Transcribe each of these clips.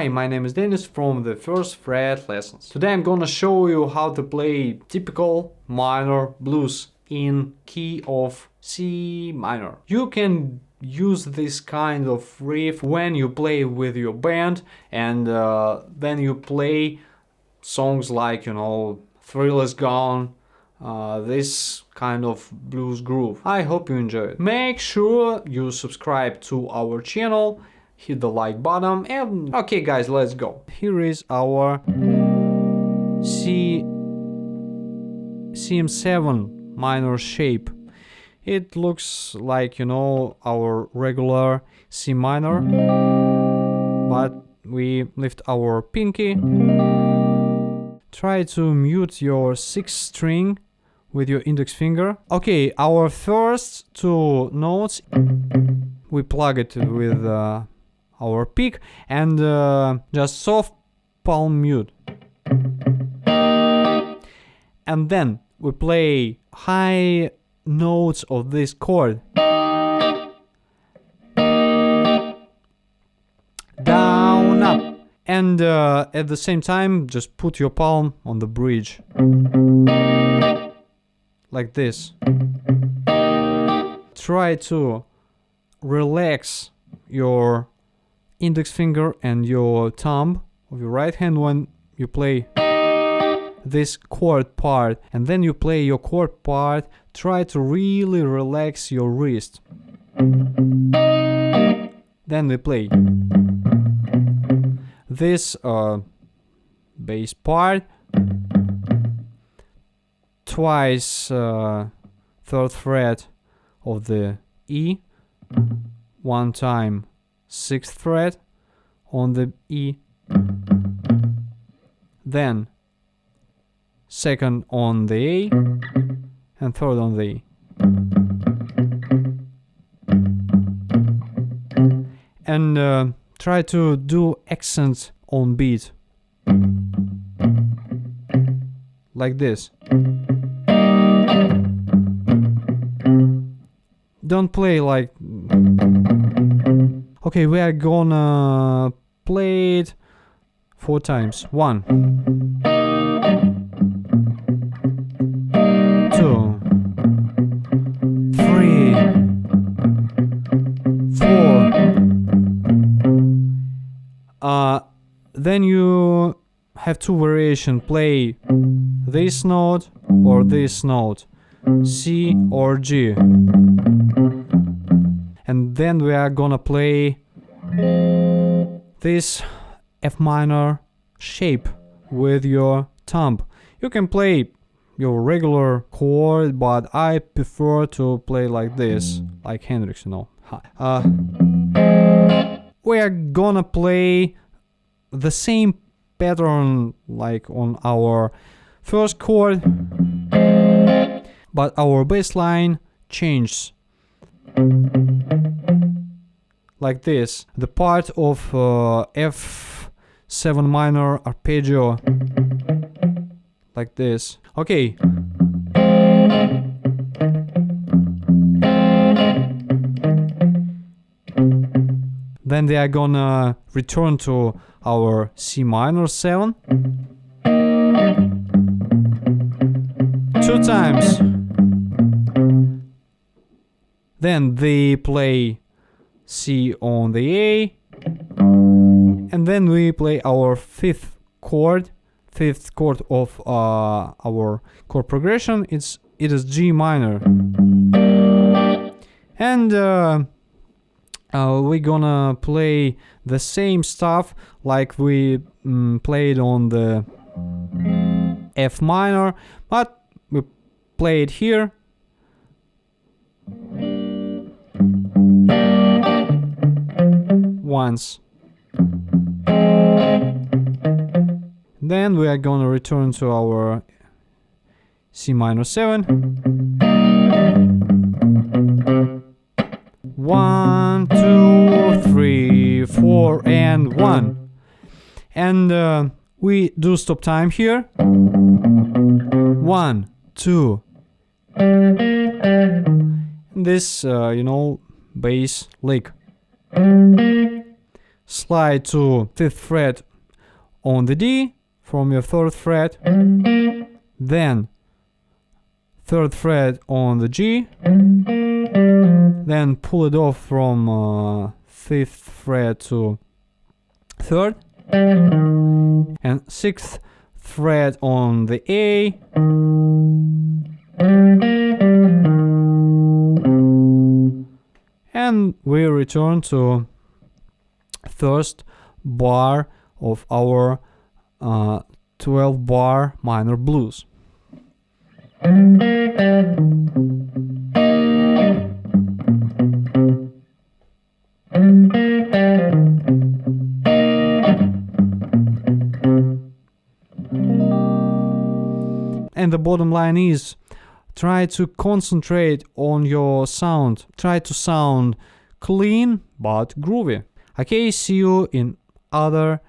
Hi, my name is Dennis from the First Fret Lessons. Today I'm gonna show you how to play typical minor blues in key of C minor. You can use this kind of riff when you play with your band and then you play songs like, Thrill Is Gone, this kind of blues groove. I hope you enjoy it. Make sure you subscribe to our channel, hit the like button, and okay guys, let's go. Here is our CM7 minor shape. It looks like, our regular C minor, but we lift our pinky. Try to mute your 6th string with your index finger. Okay, our first two notes, we plug it with our pick and just soft palm mute. And then we play high notes of this chord. Down, up. And at the same time, just put your palm on the bridge. Like this. Try to relax your index finger and your thumb of your right hand when you play this chord part, and then you play your chord part. Try to really relax your wrist. Then we play this bass part twice 3rd fret of the E, one time 6th fret on the E, then second on the A and third on the E. And try to do accents on beat. Like this. Don't play like... Okay, we are gonna play it 4 times. 1, 2, 3, 4. Then you have 2 variations. Play this note or this note, C or G. And then we are gonna play this F minor shape with your thumb. You can play your regular chord, but I prefer to play like this, like Hendrix, We are gonna play the same pattern like on our first chord, but our bass line changes. Like this. The part of F7 minor arpeggio. Like this. Okay. Then they are gonna return to our C minor 7. 2 times. Then they play C on the A. And then we play our 5th chord of our chord progression. It is G minor. And we're gonna play the same stuff like we played on the F minor, but we play it here. Once. Then we are gonna return to our C minor 7. 1, 2, 3, 4, and 1. And we do stop time here. 1, 2. This, bass lick. slide to 5th fret on the D from your 3rd fret, then 3rd fret on the G, then pull it off from 5th fret to 3rd, and 6th fret on the A, and we return to first bar of our 12 bar minor blues. And the bottom line is, try to concentrate on your sound. Try to sound clean but groovy. Okay, see you in our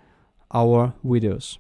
videos.